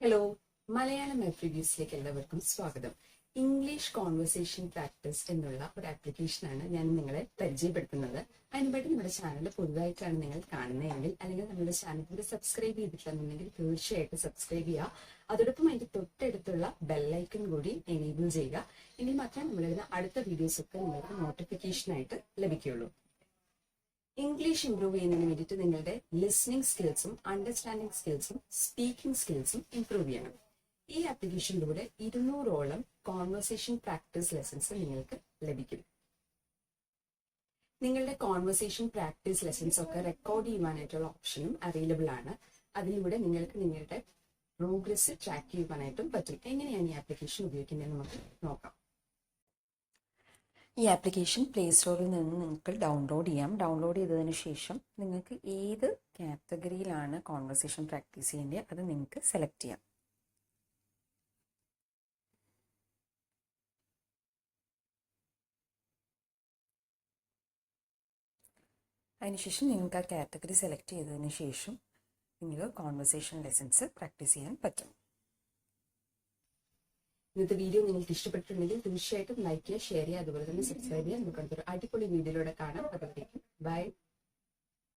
Hello, Malayalam റിവ്യൂസിലേക്ക് എല്ലാവർക്കും സ്വാഗതം. English conversation practice എന്നുള്ള ഒരു ആപ്ലിക്കേഷനാണ് ഞാൻ നിങ്ങളെ പരിചയപ്പെടുത്തുന്നത്. അതിനുവേണ്ടി നമ്മുടെ ചാനൽ പുതുതായിട്ടാണ് നിങ്ങൾ കാണുന്നതെങ്കിൽ അല്ലെങ്കിൽ നമ്മുടെ ചാനൽ കൂടി സബ്സ്ക്രൈബ് ചെയ്തിട്ടില്ലെന്നുണ്ടെങ്കിൽ തീർച്ചയായിട്ടും സബ്സ്ക്രൈബ് ചെയ്യുക. അതോടൊപ്പം അതിന്റെ തൊട്ടടുത്തുള്ള ബെല്ലൈക്കൺ കൂടി എനേബിൾ ചെയ്യുക. എങ്കിൽ മാത്രമേ നമ്മളിടുന്ന അടുത്ത വീഡിയോസ് ഒക്കെ നിങ്ങൾക്ക് നോട്ടിഫിക്കേഷനായിട്ട് ലഭിക്കുകയുള്ളൂ. ഇംഗ്ലീഷ് ഇംപ്രൂവ് ചെയ്യുന്നതിന് വേണ്ടിയിട്ട് നിങ്ങളുടെ ലിസണിങ് സ്കിൽസും അണ്ടർസ്റ്റാൻഡിങ് സ്കിൽസും സ്പീക്കിംഗ് സ്കിൽസും ഇംപ്രൂവ് ചെയ്യണം. ഈ ആപ്ലിക്കേഷനിലൂടെ 200ഓളം കോൺവെർസേഷൻ പ്രാക്ടീസ് ലെസൺസ് നിങ്ങൾക്ക് ലഭിക്കും. നിങ്ങളുടെ കോൺവെർസേഷൻ പ്രാക്ടീസ് ലെസൺസ് ഒക്കെ റെക്കോർഡ് ചെയ്യുവാനായിട്ടുള്ള ഓപ്ഷനും അവൈലബിൾ ആണ്. അതിലൂടെ നിങ്ങൾക്ക് നിങ്ങളുടെ പ്രോഗ്രസ് ട്രാക്ക് ചെയ്യുവാനായിട്ടും പറ്റും. എങ്ങനെയാണ് ഈ ആപ്ലിക്കേഷൻ ഉപയോഗിക്കുന്നത് നമുക്ക് നോക്കാം. ഈ ആപ്ലിക്കേഷൻ പ്ലേ സ്റ്റോറിൽ നിന്ന് നിങ്ങൾക്ക് ഡൗൺലോഡ് ചെയ്യാം. ഡൗൺലോഡ് ചെയ്തതിന് ശേഷം നിങ്ങൾക്ക് ഏത് കാറ്റഗറിയിലാണ് കോൺവെർസേഷൻ പ്രാക്ടീസ് ചെയ്യേണ്ടത് അത് നിങ്ങൾക്ക് സെലക്ട് ചെയ്യാം. അതിനുശേഷം നിങ്ങൾക്ക് ആ കാറ്റഗറി സെലക്ട് ചെയ്തതിന് ശേഷം നിങ്ങൾക്ക് കോൺവെർസേഷൻ ലെസൺസ് പ്രാക്ടീസ് ചെയ്യാൻ പറ്റും. ഇന്നത്തെ വീഡിയോ നിങ്ങൾക്ക് ഇഷ്ടപ്പെട്ടിട്ടുണ്ടെങ്കിൽ തീർച്ചയായിട്ടും ലൈക്ക് ചെയ്യുക, ഷെയർ ചെയ്യുക, അതുപോലെ തന്നെ സബ്സ്ക്രൈബ് ചെയ്യുക. നമുക്ക് അടുത്തൊരു അടിപൊളി വീഡിയോയിലൂടെ കാണാം. അതുവരേക്കും ബൈ.